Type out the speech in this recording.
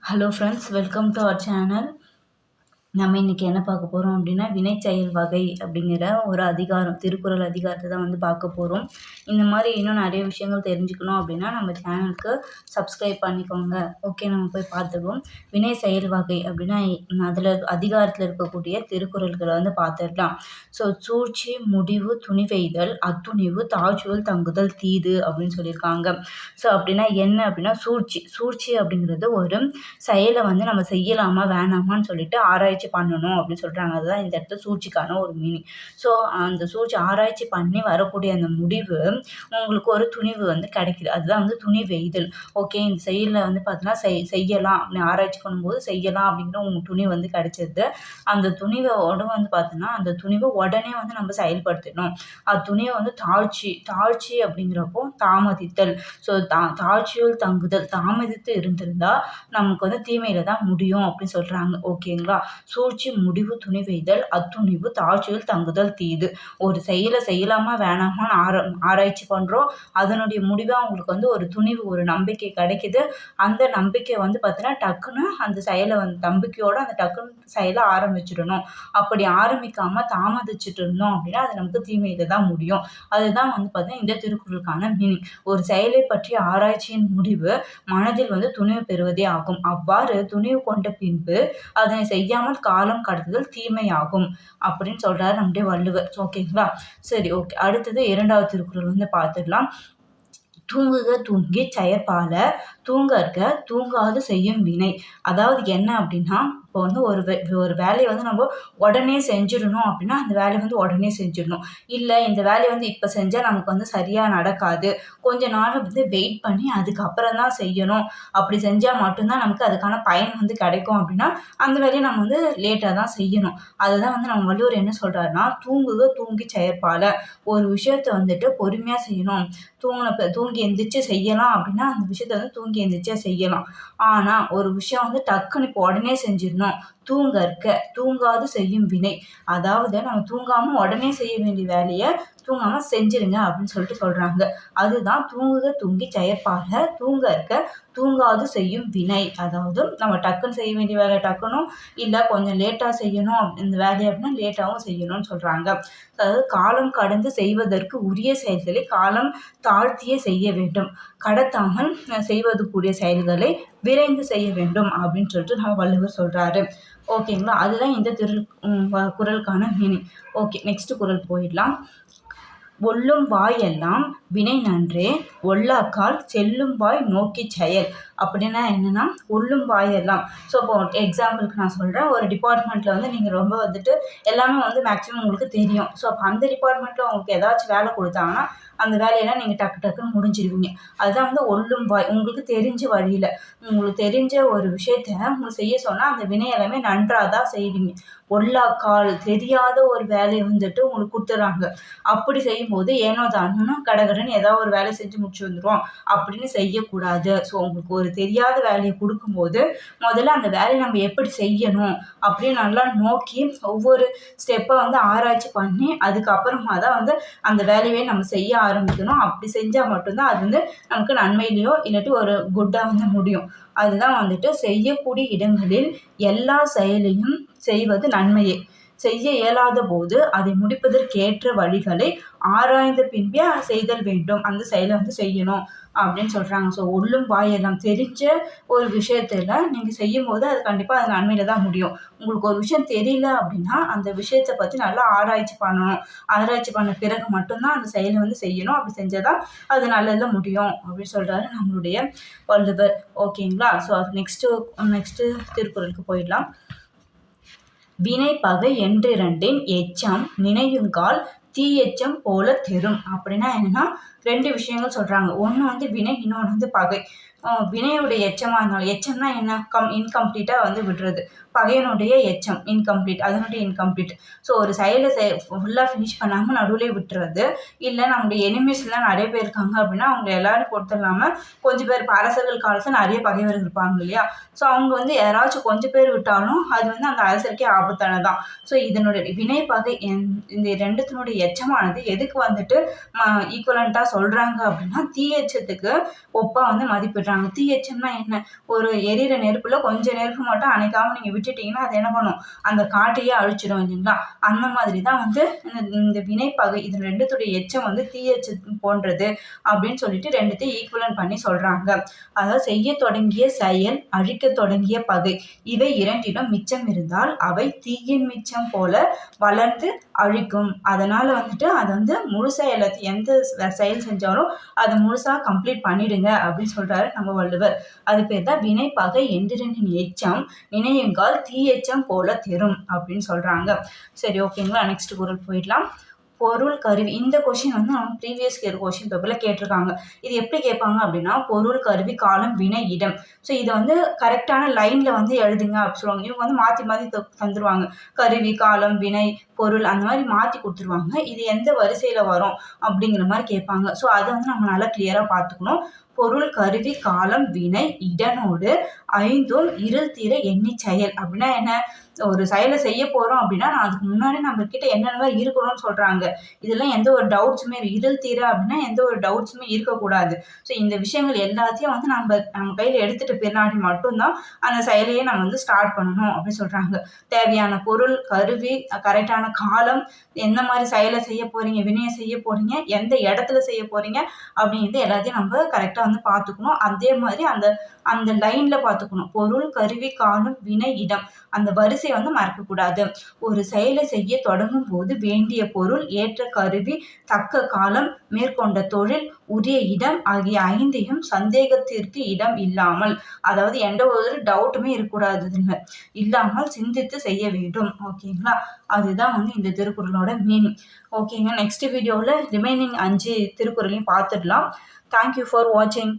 Hello friends, welcome to our channel. நம்ம இன்னைக்கு என்ன பார்க்க போகிறோம் அப்படின்னா, வினைச்செயல் வகை அப்படிங்கிற ஒரு அதிகாரம், திருக்குறள் அதிகாரத்தை தான் வந்து பார்க்க போகிறோம். இந்த மாதிரி இன்னும் நிறைய விஷயங்கள் தெரிஞ்சுக்கணும் அப்படின்னா நம்ம சேனலுக்கு சப்ஸ்கிரைப் பண்ணிக்கோங்க. ஓகே, நம்ம போய் பார்த்துக்குவோம். வினை செயல் வகை அப்படின்னா அதில் அதிகாரத்தில் இருக்கக்கூடிய திருக்குறள்களை வந்து பார்த்துடலாம். ஸோ சூழ்ச்சி, முடிவு, துணிவெய்தல், அத்துணிவு, தாழ்ச்சியுள் தங்குதல், தீது அப்படின்னு சொல்லியிருக்காங்க. ஸோ அப்படின்னா என்ன அப்படின்னா, சூழ்ச்சி அப்படிங்கிறது ஒரு செயலை வந்து நம்ம செய்யலாமா வேணாமான்னு சொல்லிட்டு ஆராய்ச்சி பண்ணணும் அப்படின்னு சொல்கிறாங்க. அதுதான் இந்த இடத்துல சூழ்ச்சிக்கான ஒரு மீனிங். ஸோ அந்த சூழ்ச்சி ஆராய்ச்சி பண்ணி வரக்கூடிய அந்த முடிவு உங்களுக்கு ஒரு துணிவு வந்து கிடைக்குது. அதுதான் வந்து துணிவெய்தல். ஓகே, இந்த செயலில் வந்து பார்த்தீங்கன்னா செய்யலாம் அப்படின்னு ஆராய்ச்சி பண்ணும்போது செய்யலாம் அப்படிங்கிற உங்களுக்கு துணிவு வந்து கிடைச்சிது. அந்த துணிவோட வந்து பார்த்தீங்கன்னா அந்த துணிவை உடனே வந்து நம்ம செயல்படுத்தணும். அது துணிவை வந்து தாழ்ச்சி அப்படிங்கிறப்போ தாமதித்தல். ஸோ தாழ்ச்சியுள் தங்குதல், தாமதித்து இருந்திருந்தா நமக்கு வந்து தீமையில தான் முடியும் அப்படின்னு சொல்றாங்க. ஓகேங்களா? சூழ்ச்சி, முடிவு, துணிவெய்தல், அத்துணிவு, தாழ்ச்சியுள் தங்குதல், தீது. ஒரு செயலை செய்யலாமா வேணாமான்னு ஆராய்ச்சி பண்றோம். அதனுடைய முடிவா உங்களுக்கு வந்து ஒரு துணிவு, ஒரு நம்பிக்கை கிடைக்குது. அந்த நம்பிக்கை வந்து பார்த்தீங்கன்னா டக்குன்னு அந்த செயலை வந்து நம்பிக்கையோட அந்த டக்குன்னு செயலை ஆரம்பிச்சிடணும். அப்படி ஆரம்பிக்காம தாமதிச்சுட்டு இருந்தோம் அப்படின்னா அது நமக்கு தீமையில தான் முடியும். அதுதான் வந்து பார்த்தீங்கன்னா இந்த திருக்குறளுக்கான மீனிங். ஒரு செயலை பற்றிய ஆராய்ச்சியின் முடிவு மனதில் வந்து துணிவு பெறுவதே ஆகும். அவ்வாறு துணிவு கொண்ட பின்பு அதனை செய்யாமல் காலம் கடத்துதல் தீமையாகும் அப்படின்னு சொல்றாரு நம்முடைய வள்ளுவர். ஓகேங்களா? சரி, ஓகே. அடுத்தது 2வது திருக்குறள் வந்து பார்த்துடலாம். தூங்குக தூங்கிச் செயற்பால, தூங்கற்க தூங்காது செய்யும் வினை. அதாவது என்ன அப்படின்னா, இப்போ வந்து ஒரு வேலையை வந்து நம்ம உடனே செஞ்சிடணும் அப்படின்னா அந்த வேலையை வந்து உடனே செஞ்சிடணும். இல்லை இந்த வேலையை வந்து இப்போ செஞ்சால் நமக்கு வந்து சரியாக நடக்காது, கொஞ்ச நாள் வந்து வெயிட் பண்ணி அதுக்கப்புறம் தான் செய்யணும், அப்படி செஞ்சால் மட்டும்தான் நமக்கு அதுக்கான பயன் வந்து கிடைக்கும் அப்படின்னா அந்த வேலையை நம்ம வந்து லேட்டாக தான் செய்யணும். அதுதான் வந்து நம்ம வள்ளுவர் என்ன சொல்கிறாருன்னா, தூங்குக தூங்கி செயற்பால. ஒரு விஷயத்தை வந்துட்டு பொறுமையாக செய்யணும். தூங்கி எந்திரிச்சு செய்யலாம் அப்படின்னா அந்த விஷயத்த வந்து தூங்கி எந்திரிச்சே செய்யலாம். ஆனால் ஒரு விஷயம் வந்து டக்குன்னு இப்போ உடனே செஞ்சிடணும். தூங்காது செய்யும் வினை. அதாவது நம்ம தூங்காம உடனே செய்ய வேண்டிய வேலையை தூங்காம செஞ்சிருங்க அப்படின்னு சொல்லிட்டு சொல்றாங்க. அதுதான் தூங்குக தூங்கி செயற்பால, தூங்கற்க தூங்காது செய்யும் வினை. அதாவது நம்ம டக்குன்னு செய்ய வேண்டிய வேலை டக்குனும், இல்லை கொஞ்சம் லேட்டாக செய்யணும் இந்த வேலையை அப்படின்னா லேட்டாகவும் செய்யணும்னு சொல்றாங்க. அதாவது காலம் கடந்து செய்வதற்கு உரிய செயல்களை காலம் தாழ்த்தியே செய்ய வேண்டும். கடத்தாமல் செய்வதற்குரிய செயல்களை விரைந்து செய்ய வேண்டும் அப்படின்னு சொல்லிட்டு நம்ம வள்ளுவர் சொல்றாரு. ஓகேங்களா? அதுதான் இந்த குறளுக்கான மீனிங். ஓகே, நெக்ஸ்ட் குறள் போயிடலாம். ஒல்லும் வாய் எல்லாம் வினை நன்றே, ஒல்லாக்கால் செல்லும் வாய் நோக்கிச் செயல். அப்படின்னா என்னன்னா, ஒல்லும் வாய் எல்லாம். ஸோ இப்போ எக்ஸாம்பிளுக்கு நான் சொல்கிறேன். ஒரு டிபார்ட்மெண்ட்டில் வந்து நீங்கள் ரொம்ப வந்துட்டு எல்லாமே வந்து மேக்ஸிமம் உங்களுக்கு தெரியும். ஸோ அப்போ அந்த டிபார்ட்மெண்ட்டில் உங்களுக்கு ஏதாச்சும் வேலை கொடுத்தாங்கன்னா அந்த வேலையெல்லாம் நீங்கள் டக்குன்னு முடிஞ்சிருவீங்க. அதுதான் வந்து ஒல்லும் வாய். உங்களுக்கு தெரிஞ்ச வழியில் உங்களுக்கு தெரிஞ்ச ஒரு விஷயத்த உங்களுக்கு செய்ய சொன்னால் அந்த வினை எல்லாமே நன்றாக தான் செய்வீங்க. ஒல்லாக்கால் தெரியாத ஒரு வேலையை வந்துட்டு உங்களுக்கு கொடுத்துட்றாங்க. அப்படி செய்யும்போது ஏனோ தானோன்னு கடகடன்னு ஏதாவது ஒரு வேலை செஞ்சு முடிச்சு வந்துடுவோம் அப்படின்னு செய்யக்கூடாது. ஸோ உங்களுக்கு ஒரு தெரியாத வேலையை கொடுக்கும்போது முதல்ல அந்த வேலையை நம்ம எப்படி செய்யணும் அப்படின்னு நல்லா நோக்கி ஒவ்வொரு ஸ்டெப்பை வந்து ஆராய்ச்சி பண்ணி அதுக்கப்புறமா தான் வந்து அந்த வேலையை நம்ம செய்ய ஆரம்பிக்கணும். அப்படி செஞ்சால் மட்டும்தான் அது வந்து நமக்கு நன்மையிலையோ இல்லாட்டி ஒரு குட்டாக வந்து முடியும். அதுதான் வந்துட்டு செய்யக்கூடிய இடங்களில் எல்லா செயலையும் செய்வது நன்மையே. செய்ய இயலாத போது அதை முடிப்பதற்கேற்ற வழிகளை ஆராய்ந்த பின்பே செய்தல் வேண்டும். அந்த செயலை வந்து செய்யணும் அப்படின்னு சொல்கிறாங்க. ஸோ ஒல்லும் வாயெல்லாம் தெரிஞ்ச ஒரு விஷயத்தில் நீங்கள் செய்யும்போது அது கண்டிப்பாக அது நன்மையில தான் முடியும். உங்களுக்கு ஒரு விஷயம் தெரியல அப்படின்னா அந்த விஷயத்தை பற்றி நல்லா ஆராய்ச்சி பண்ணணும். ஆராய்ச்சி பண்ண பிறகு மட்டும்தான் அந்த செயலை வந்து செய்யணும். அப்படி செஞ்சால் தான் அது நல்லதில் முடியும் அப்படின்னு சொல்கிறாரு நம்மளுடைய வள்ளுவர். ஓகேங்களா? ஸோ அது நெக்ஸ்ட்டு திருக்குறளுக்கு போயிடலாம். வினை பகை என்றிரண்டின் எச்சம் நினையுங்கால் தீயெச்சம் போல தெரும். அப்படின்னா என்னன்னா 2 விஷயங்கள் சொல்றாங்க. ஒன்று வந்து வினை, இன்னொன்று வந்து பகை. வினையுடைய எச்சமாக இருந்தாலும், எச்சம்னா என்ன, இன்கம்ப்ளீட்டாக வந்து விடுறது. பகையனுடைய எச்சம் இன்கம்ப்ளீட், அதனுடைய இன்கம்ப்ளீட். ஸோ ஒரு செயலை ஃபுல்லாக ஃபினிஷ் பண்ணாமல் நடுவுலே விட்டுறது. இல்லை நம்முடைய எனிமீஸ்லாம் நிறைய பேர் இருக்காங்க அப்படின்னா அவங்க எல்லாரும் கொடுத்துடலாமல் கொஞ்சம் பேர், இப்போ அரசர்கள் காலத்தில் நிறைய பகைவர்கள் இருப்பாங்க இல்லையா? ஸோ அவங்க வந்து யாராச்சும் கொஞ்சம் பேர் விட்டாலும் அது வந்து அந்த அரசருக்கே ஆபத்தானதான். ஸோ இதனுடைய வினை பகை இந்த ரெண்டுத்தினுடைய எச்சமானது எதுக்கு வந்துட்டு ஈக்குவலண்ட்டாக சொல்கிறாங்க அப்படின்னா தீயெச்சத்துக்கு ஒப்பாக வந்து மதிப்பிடுறாங்க. சொல்லிடுறாங்க. தீ எச்சம்னா என்ன? ஒரு எரியிற நெருப்புல கொஞ்சம் நெருப்பு மட்டும் அணைக்காம நீங்க விட்டுட்டீங்கன்னா அது என்ன பண்ணும்? அந்த காட்டையே அழிச்சிடும் இல்லைங்களா? அந்த மாதிரி தான் வந்து இந்த வினைப்பகை இது 2த்துடைய எச்சம் வந்து தீ எச்சம் போன்றது அப்படின்னு சொல்லிட்டு 2த்தையும் ஈக்குவலன்ட் பண்ணி சொல்றாங்க. அதாவது செய்ய தொடங்கிய செயல், அழிக்க தொடங்கிய பகை, இவை 2லும் மிச்சம் இருந்தால் அவை தீயின் மிச்சம் போல வளர்ந்து அழிக்கும். அதனால வந்துட்டு அது வந்து முழுசா எல்லாத்தையும் எந்த செயல் செஞ்சாலும் அதை முழுசா கம்ப்ளீட் பண்ணிடுங்க அப்படின்னு சொல்றாரு நம்ம வள்ளுவர். அது பேர் தான் வினைப்பகை எந்திரனின் எச்சம் இணையுங்கால் தீ எச்சம் போல தெரும் அப்படின்னு சொல்றாங்க. சரி, ஓகேங்களா? நெக்ஸ்ட் குறள் போயிடலாம். பொருள் கருவி இந்த கொஷின் வந்து நம்ம ப்ரீவியஸ் இயர் கொஷின் பேப்பரில் கேட்டிருக்காங்க. இது எப்படி கேட்பாங்க அப்படின்னா, பொருள் கருவி காலம் வினை இடம். ஸோ இதை வந்து கரெக்டான லைனில் வந்து எழுதுங்க அப்படின்னு சொல்லுவாங்க. இவங்க வந்து மாற்றி மாற்றி தந்துருவாங்க. கருவி, காலம், வினை, பொருள் அந்த மாதிரி மாற்றி கொடுத்துருவாங்க. இது எந்த வரிசையில் வரும் அப்படிங்கிற மாதிரி கேட்பாங்க. ஸோ அதை வந்து நம்ம நல்லா கிளியராக பார்த்துக்கணும். பொருள் கருவி காலம் வினை இடனோடு 5ம் இருள் தீர எண்ணி செயல் அப்படின்னா என்ன? ஒரு செயலை செய்ய போறோம் அப்படின்னா அதுக்கு முன்னாடி நம்ம கிட்ட என்னென்னலாம் இருக்கணும்னு சொல்றாங்க. இதெல்லாம் எந்த ஒரு டவுட்ஸுமே இருள் தீர அப்படின்னா எந்த ஒரு டவுட்ஸுமே இருக்கக்கூடாது. ஸோ இந்த விஷயங்கள் எல்லாத்தையும் வந்து நம்ம கையில் எடுத்துட்டு பின்னாடி மட்டும்தான் அந்த செயலையே நம்ம வந்து ஸ்டார்ட் பண்ணணும் அப்படின்னு சொல்றாங்க. தேவையான பொருள், கருவி, கரெக்டான காலம், எந்த மாதிரி செயலை செய்ய போறீங்க, வினையை செய்ய போறீங்க, எந்த இடத்துல செய்ய போறீங்க அப்படிங்கிறது எல்லாத்தையும் நம்ம கரெக்டாக வந்து பார்த்துக்கணும். அதே மாதிரி அந்த லைன்ல பார்த்துக்கணும். பொருள், கருவி, காலம், வினை, இடம் அந்த வரிசை வந்து மறக்கக்கூடாது. ஒரு செயலை செய்ய தொடங்கும் போது வேண்டிய பொருள், ஏற்ற கருவி, தக்க காலம், மேற்கொண்ட தொழில், உரிய இடம் ஆகிய 5ஐயும் சந்தேகத்திற்கு இடம் இல்லாமல், அதாவது எந்த ஒரு டவுட்டுமே இருக்கக்கூடாது இல்லாமல் சிந்தித்து செய்ய வேண்டும். ஓகேங்களா? அதுதான் வந்து இந்த திருக்குறளோட மீனிங். ஓகேங்க. நெக்ஸ்ட் வீடியோவில் ரிமைனிங் 5 திருக்குறளையும் பார்த்துடலாம். தேங்க்யூ ஃபார் வாட்சிங்.